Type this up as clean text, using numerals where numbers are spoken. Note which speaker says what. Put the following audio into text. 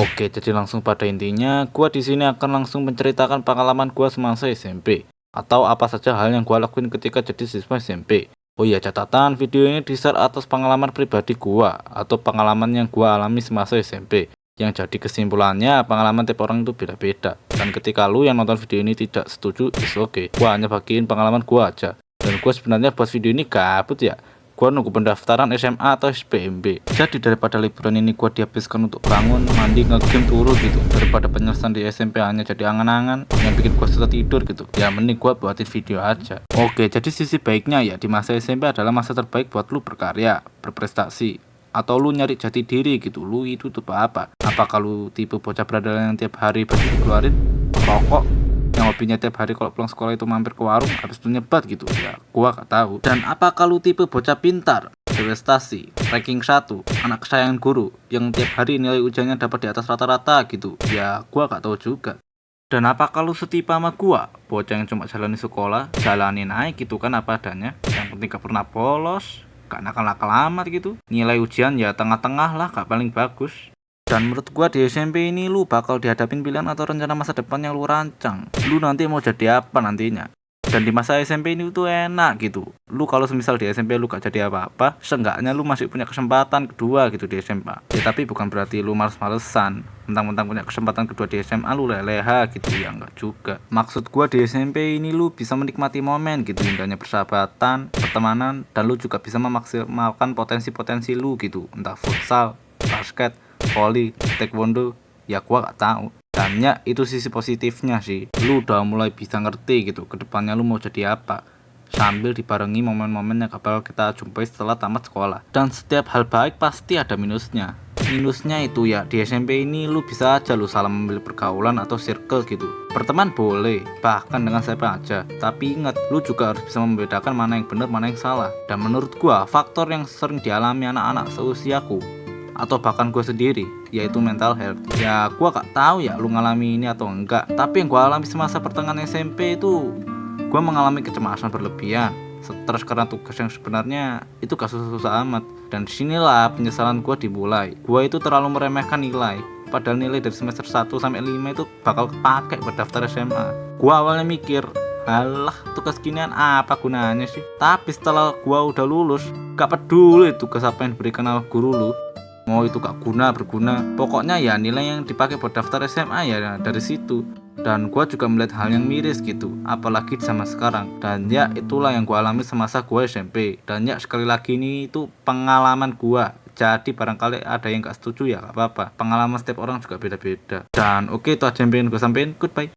Speaker 1: Oke, jadi langsung pada intinya, gua di sini akan langsung menceritakan pengalaman gua semasa SMP atau apa saja hal yang gua lakuin ketika jadi siswa SMP. Oh iya, catatan video ini di-share atas pengalaman pribadi gua atau pengalaman yang gua alami semasa SMP. Yang jadi kesimpulannya, pengalaman tiap orang itu beda-beda. Dan ketika lu yang nonton video ini tidak setuju, is oke. Gua hanya bagiin pengalaman gua aja. Dan gua sebenarnya buat video ini gabut ya. Gua nunggu pendaftaran SMA atau SBMB. Jadi daripada liburan ini gua dihabiskan untuk bangun, mandi, ngegame turu gitu, daripada penyelesaian di SMP hanya jadi angan-angan yang bikin gua susah tidur gitu, ya mending gua buatin video aja. Oke, jadi sisi baiknya ya di masa SMP adalah masa terbaik buat lu berkarya, berprestasi, atau lu nyari jati diri gitu. Lu itu tuh apa? Apa lu tipe bocah berandal yang tiap hari baju dikeluarin, rokok, yang hobinya tiap hari kalau pulang sekolah itu mampir ke warung habis itu nyebat gitu, ya gua gak tahu. Dan apa kalau tipe bocah pintar, berprestasi, ranking 1, anak kesayangan guru yang tiap hari nilai ujiannya dapat di atas rata-rata gitu, ya gua gak tahu juga. Dan apa kalau setipe sama gua, bocah yang cuma jalani sekolah, jalanin aja gitu kan apa adanya, yang penting gak pernah bolos, gak nakal-nakal amat gitu, nilai ujian ya tengah-tengah lah, gak paling bagus. Dan menurut gua di SMP ini lu bakal dihadapin pilihan atau rencana masa depan yang lu rancang. Lu nanti mau jadi apa nantinya. Dan di masa SMP ini tuh enak gitu. Lu kalau semisal di SMP lu gak jadi apa-apa, seenggaknya lu masih punya kesempatan kedua gitu di SMA. Ya tapi bukan berarti lu males-malesan. Mentang-mentang punya kesempatan kedua di SMA lu leleha gitu, ya enggak juga. Maksud gua di SMP ini lu bisa menikmati momen gitu, indahnya persahabatan, pertemanan, dan lu juga bisa memaksimalkan potensi-potensi lu gitu. Entah futsal, basket, volley, taekwondo, ya gua gak tahu. Dan ya itu sisi positifnya sih, lu udah mulai bisa ngerti gitu kedepannya lu mau jadi apa, sambil dibarengi momen-momen yang bakal kita jumpai setelah tamat sekolah. Dan setiap hal baik pasti ada minusnya. Minusnya itu ya di SMP ini lu bisa aja lu salah memilih pergaulan atau circle gitu. Berteman boleh, bahkan dengan siapa aja, tapi ingat lu juga harus bisa membedakan mana yang benar mana yang salah. Dan menurut gua faktor yang sering dialami anak-anak seusiaku atau bahkan gue sendiri, yaitu mental health. Ya gue gak tahu ya lu ngalami ini atau enggak, tapi yang gue alami semasa pertengahan SMP itu gue mengalami kecemasan berlebihan, stres karena tugas yang sebenarnya itu gak susah-susah amat. Dan disinilah penyesalan gue dimulai. Gue itu terlalu meremehkan nilai, padahal nilai dari semester 1 sampai 5 itu bakal kepake buat daftar SMA. Gue awalnya mikir, alah tugas ginian apa gunanya sih. Tapi setelah gue udah lulus, gak peduli tugas apa yang diberikan sama guru lu, mau itu gak guna berguna, pokoknya ya nilai yang dipakai buat daftar SMA ya dari situ. Dan gue juga melihat hal yang miris gitu, apalagi sama sekarang. Dan ya itulah yang gue alami semasa gue SMP. Dan ya sekali lagi ini itu pengalaman gue, jadi barangkali ada yang gak setuju ya gak apa-apa, pengalaman setiap orang juga beda-beda. Dan oke, itu aja yang pengen gue sampein. Goodbye.